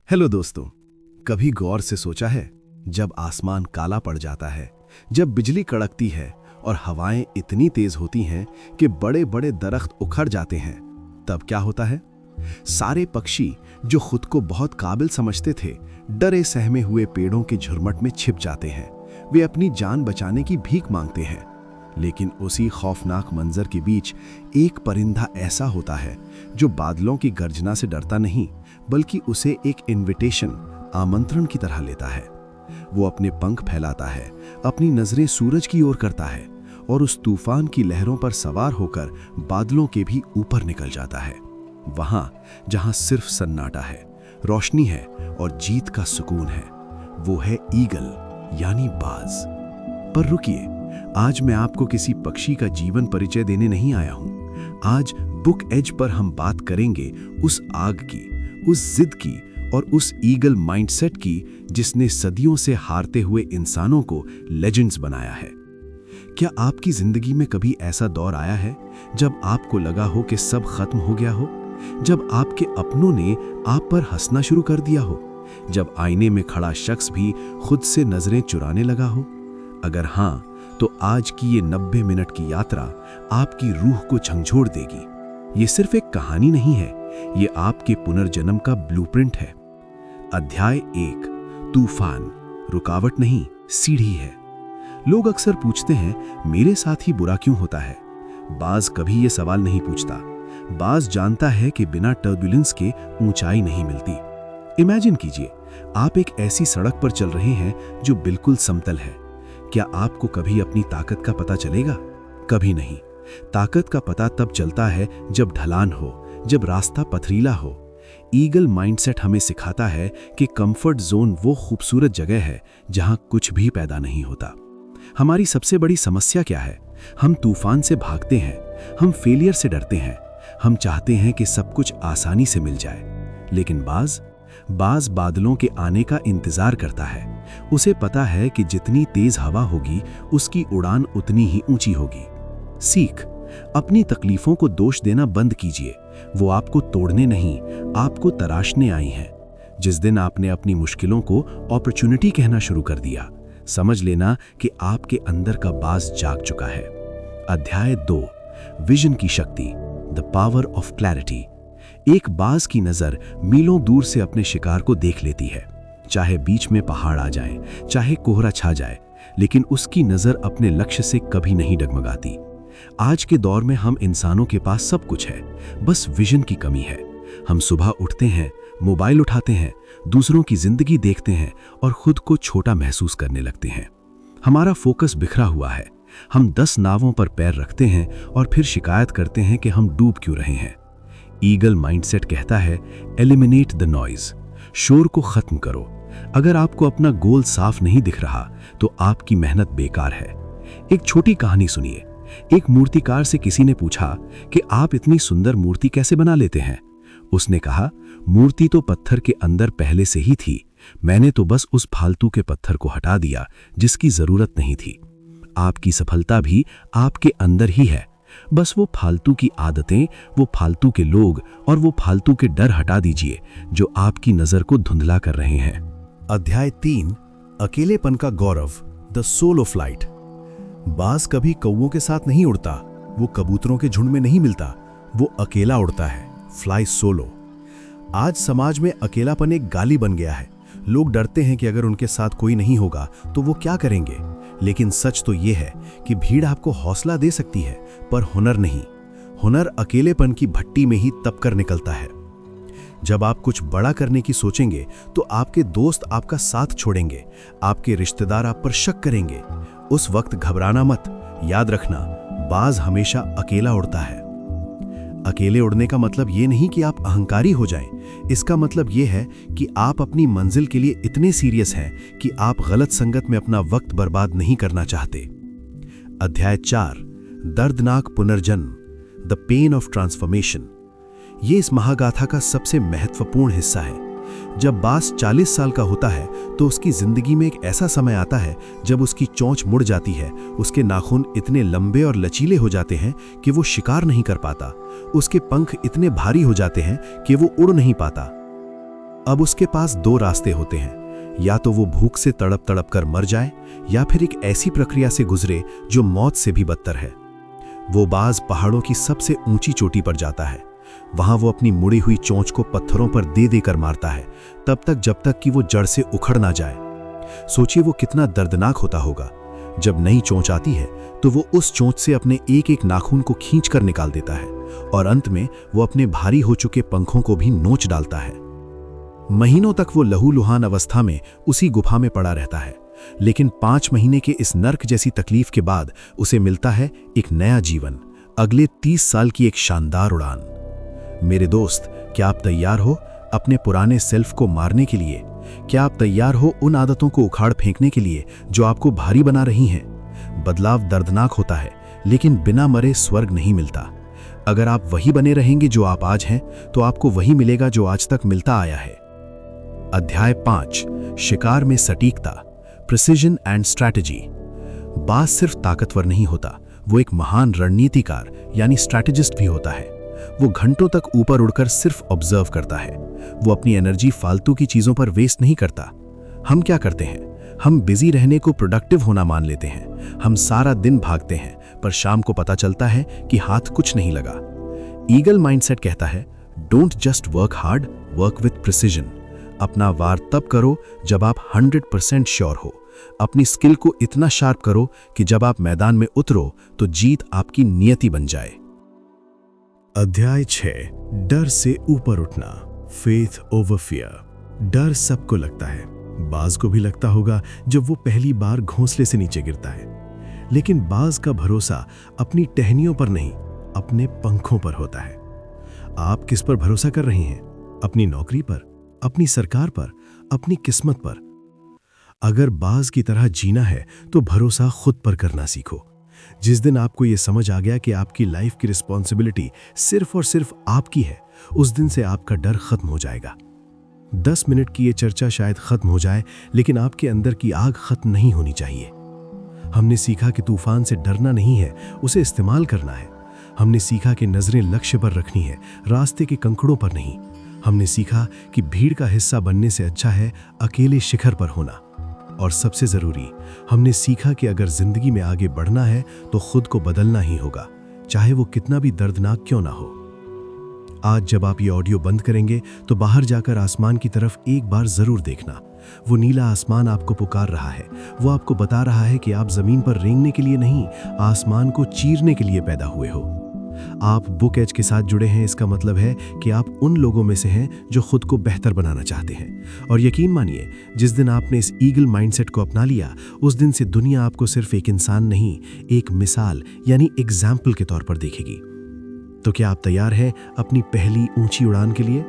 Hello दोस्तों, कभी गौर से सोचा है जब आसमान काला पड़ जाता है, जब बिजली कड़कती है और हवाएं इतनी तेज होती हैं कि बड़े बड़े दरख्त उखड़ जाते हैं, तब क्या होता है? सारे पक्षी जो खुद को बहुत काबिल समझते थे, डरे सहमे हुए पेड़ों के झुरमुट में छिप जाते हैं। वे अपनी जान बचाने की भीख मांगते हैं। लेकिन उसी खौफनाक मंजर के बीच एक परिंदा ऐसा होता है जो बादलों की गर्जना से डरता नहीं, बल्कि उसे एक इनविटेशन, आमंत्रण की तरह लेता है। वो अपने पंख फैलाता है, अपनी नजरें सूरज की ओर करता है और उस तूफान की लहरों पर सवार होकर बादलों के भी ऊपर निकल जाता है। वहां जहां सिर्फ सन्नाटा है, रोशनी है और जीत का सुकून है, वो है ईगल यानी बाज। पर रुकिए, आज मैं आपको किसी पक्षी का जीवन परिचय देने नहीं आया हूं। आज बुक एज पर हम बात करेंगे उस आग की, उस जिद की और उस ईगल माइंडसेट की जिसने सदियों से हारते हुए इंसानों को लेजेंड्स बनाया है। क्या आपकी जिंदगी में कभी ऐसा दौर आया है जब आपको लगा हो कि सब खत्म हो गया हो, जब आपके अपनों ने आप पर हंसना शुरू कर दिया हो, जब आईने में खड़ा शख्स भी खुद से नजरें चुराने लगा हो? अगर हाँ, तो आज की ये 90 मिनट की यात्रा आपकी रूह को झंझोड़ देगी। ये सिर्फ एक कहानी नहीं है, ये आपके पुनर्जन्म का ब्लूप्रिंट है। अध्याय 1, तूफान रुकावट नहीं, सीढ़ी है। लोग अक्सर पूछते हैं, मेरे साथ ही बुरा क्यों होता है? बाज कभी ये सवाल नहीं पूछता। बाज जानता है कि बिना टर्बुलेंस के ऊंचाई नहीं मिलती। इमेजिन कीजिए, आप एक ऐसी सड़क पर चल रहे हैं जो बिल्कुल समतल है। क्या आपको कभी अपनी ताकत का पता चलेगा? कभी नहीं। ताकत का पता तब चलता है जब ढलान हो, जब रास्ता पथरीला हो। ईगल माइंडसेट हमें सिखाता है कि कंफर्ट जोन वो खूबसूरत जगह है जहां कुछ भी पैदा नहीं होता। हमारी सबसे बड़ी समस्या क्या है? हम तूफान से भागते हैं, हम फेलियर से डरते हैं, हम चाहते हैं कि सब कुछ आसानी से मिल जाए। लेकिन बाज बादलों के आने का इंतजार करता है। उसे पता है कि जितनी तेज हवा होगी, उसकी उड़ान उतनी ही ऊंची होगी। सीख, अपनी तकलीफों को दोष देना बंद कीजिए। वो आपको तोड़ने नहीं, आपको तराशने आई हैं। जिस दिन आपने अपनी मुश्किलों को अपॉर्चुनिटी कहना शुरू कर दिया, समझ लेना कि आपके अंदर का बाज जाग चुका है। अध्याय 2, विजन की शक्ति, द पावर ऑफ क्लैरिटी। एक बाज की नजर मीलों दूर से अपने शिकार को देख लेती है, चाहे बीच में पहाड़ आ जाए, चाहे कोहरा छा जाए, लेकिन उसकी नजर अपने लक्ष्य से कभी नहीं डगमगाती। आज के दौर में हम इंसानों के पास सब कुछ है, बस विजन की कमी है। हम सुबह उठते हैं, मोबाइल उठाते हैं, दूसरों की जिंदगी देखते हैं और खुद को छोटा महसूस करने लगते हैं। हमारा फोकस बिखरा हुआ है। हम 10 नावों पर पैर रखते हैं और फिर शिकायत करते हैं कि हम डूब क्यों रहे हैं। ईगल माइंडसेट कहता है, एलिमिनेट द नॉइज, शोर को खत्म करो। अगर आपको अपना गोल साफ नहीं दिख रहा तो आपकी मेहनत बेकार है। एक छोटी कहानी सुनिए। एक मूर्तिकार से किसी ने पूछा कि आप इतनी सुंदर मूर्ति कैसे बना लेते हैं? उसने कहा, मूर्ति तो पत्थर के अंदर पहले से ही थी, मैंने तो बस उस फालतू के पत्थर को हटा दिया जिसकी जरूरत नहीं थी। आपकी सफलता भी आपके अंदर ही है। बस वो फालतू की आदतें, वो फालतू के लोग और वो फालतू के डर हटा दीजिए जो आपकी नजर को धुंधला कर रहे हैं। अध्याय 3, अकेलेपन का गौरव, द सोल ऑफ लाइट। बाज कभी कौवों के साथ नहीं उड़ता, वो कबूतरों के झुंड में नहीं मिलता, वो अकेला उड़ता है, फ्लाई सोलो। आज समाज में अकेलापन एक गाली बन गया है। लोग डरते हैं कि अगर उनके साथ कोई नहीं होगा तो वो क्या करेंगे। लेकिन सच तो ये है कि भीड़ आपको हौसला दे सकती है, पर हुनर नहीं। हुनर अकेलेपन की भट्टी में ही तप कर निकलता है। जब आप कुछ बड़ा करने की सोचेंगे तो आपके दोस्त आपका साथ छोड़ेंगे, आपके रिश्तेदार आप पर शक करेंगे। उस वक्त घबराना मत। याद रखना, बाज हमेशा अकेला उड़ता है। अकेले उड़ने का मतलब ये नहीं कि आप अहंकारी हो जाएं। इसका मतलब ये है कि आप अपनी मंजिल के लिए इतने सीरियस हैं कि आप गलत संगत में अपना वक्त बर्बाद नहीं करना चाहते। अध्याय 4, दर्दनाक पुनर्जन्म, द पेन ऑफ ट्रांसफॉर्मेशन। ये इस महागाथा का सबसे महत्वपूर्ण हिस्सा है। जब बाज 40 साल का होता है तो उसकी जिंदगी में एक ऐसा समय आता है जब उसकी चोंच मुड़ जाती है, उसके नाखून इतने लंबे और लचीले हो जाते हैं कि वो शिकार नहीं कर पाता, उसके पंख इतने भारी हो जाते हैं कि वो उड़ नहीं पाता। अब उसके पास दो रास्ते होते हैं, या तो वो भूख से तड़प तड़प कर मर जाए या फिर एक ऐसी प्रक्रिया से गुजरे जो मौत से भी बदतर है। वो बाज पहाड़ों की सबसे ऊंची चोटी पर जाता है। वहां वो अपनी मुड़ी हुई चोंच को पत्थरों पर दे देकर मारता है, तब तक जब तक कि वो जड़ से उखड़ ना जाए। सोचिए वो कितना दर्दनाक होता होगा। जब नई चोंच आती है तो वो उस चोंच से अपने एक एक नाखून को खींचकर निकाल देता है और अंत में वो अपने भारी हो चुके पंखों को भी नोच डालता है। महीनों तक वो लहूलुहान अवस्था में उसी गुफा में पड़ा रहता है, लेकिन 5 महीने के इस नर्क जैसी तकलीफ के बाद उसे मिलता है एक नया जीवन, अगले 30 साल की एक शानदार उड़ान। मेरे दोस्त, क्या आप तैयार हो अपने पुराने सेल्फ को मारने के लिए? क्या आप तैयार हो उन आदतों को उखाड़ फेंकने के लिए जो आपको भारी बना रही हैं? बदलाव दर्दनाक होता है, लेकिन बिना मरे स्वर्ग नहीं मिलता। अगर आप वही बने रहेंगे जो आप आज हैं, तो आपको वही मिलेगा जो आज तक मिलता आया है। अध्याय 5, शिकार में सटीकता, प्रिसिजन एंड स्ट्रैटेजी। बाज सिर्फ ताकतवर नहीं होता, वो एक महान रणनीतिकार यानी स्ट्रैटेजिस्ट भी होता है। वो घंटों तक ऊपर उड़कर सिर्फ ऑब्जर्व करता है। वो अपनी एनर्जी फालतू की चीजों पर वेस्ट नहीं करता। हम क्या करते हैं? हम बिजी रहने को प्रोडक्टिव होना मान लेते हैं। हम सारा दिन भागते हैं, पर शाम को पता चलता है कि हाथ कुछ नहीं लगा। ईगल माइंडसेट कहता है, don't just work hard, work with precision. अपना वार तब करो जब आप 100% श्योर हो। अपनी स्किल को इतना शार्प करो कि जब आप मैदान में उतरो तो जीत आपकी नियति बन जाए। अध्याय 6, डर से ऊपर उठना, फेथ ओवर फियर। डर सबको लगता है, बाज को भी लगता होगा जब वो पहली बार घोंसले से नीचे गिरता है। लेकिन बाज का भरोसा अपनी टहनियों पर नहीं, अपने पंखों पर होता है। आप किस पर भरोसा कर रहे हैं? अपनी नौकरी पर, अपनी सरकार पर, अपनी किस्मत पर? अगर बाज की तरह जीना है तो भरोसा खुद पर करना सीखो। जिस दिन आपको यह समझ आ गया कि आपकी लाइफ की रिस्पॉन्सिबिलिटी सिर्फ और सिर्फ आपकी है, उस दिन से आपका डर खत्म हो जाएगा। 10 मिनट की ये चर्चा शायद खत्म हो जाए, लेकिन आपके अंदर की आग खत्म नहीं होनी चाहिए। हमने सीखा कि तूफान से डरना नहीं है, उसे इस्तेमाल करना है। हमने सीखा कि नजरें लक्ष्य पर रखनी है, रास्ते के कंकड़ों पर नहीं। हमने सीखा कि भीड़ का हिस्सा बनने से अच्छा है अकेले शिखर पर होना। और सबसे जरूरी, हमने सीखा कि अगर जिंदगी में आगे बढ़ना है तो खुद को बदलना ही होगा, चाहे वो कितना भी दर्दनाक क्यों ना हो। आज जब आप ये ऑडियो बंद करेंगे तो बाहर जाकर आसमान की तरफ एक बार जरूर देखना। वो नीला आसमान आपको पुकार रहा है। वो आपको बता रहा है कि आप जमीन पर रेंगने के लिए नहीं, आसमान को चीरने के लिए पैदा हुए हो। आप बुक एज के साथ जुड़े हैं, इसका मतलब है कि आप उन लोगों में से हैं जो खुद को बेहतर बनाना चाहते हैं। और यकीन मानिए, जिस दिन आपने इस ईगल माइंडसेट को अपना लिया, उस दिन से दुनिया आपको सिर्फ एक इंसान नहीं, एक मिसाल यानी एग्जाम्पल के तौर पर देखेगी। तो क्या आप तैयार हैं अपनी पहली ऊंची उड़ान के लिए?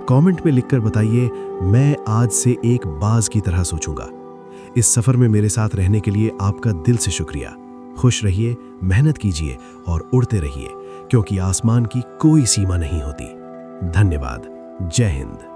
कमेंट में लिखकर बताइए, मैं आज से एक बाज की तरह सोचूंगा। इस सफर में मेरे साथ रहने के लिए आपका दिल से शुक्रिया। खुश रहिए, मेहनत कीजिए और उड़ते रहिए, क्योंकि आसमान की कोई सीमा नहीं होती। धन्यवाद। जय हिंद।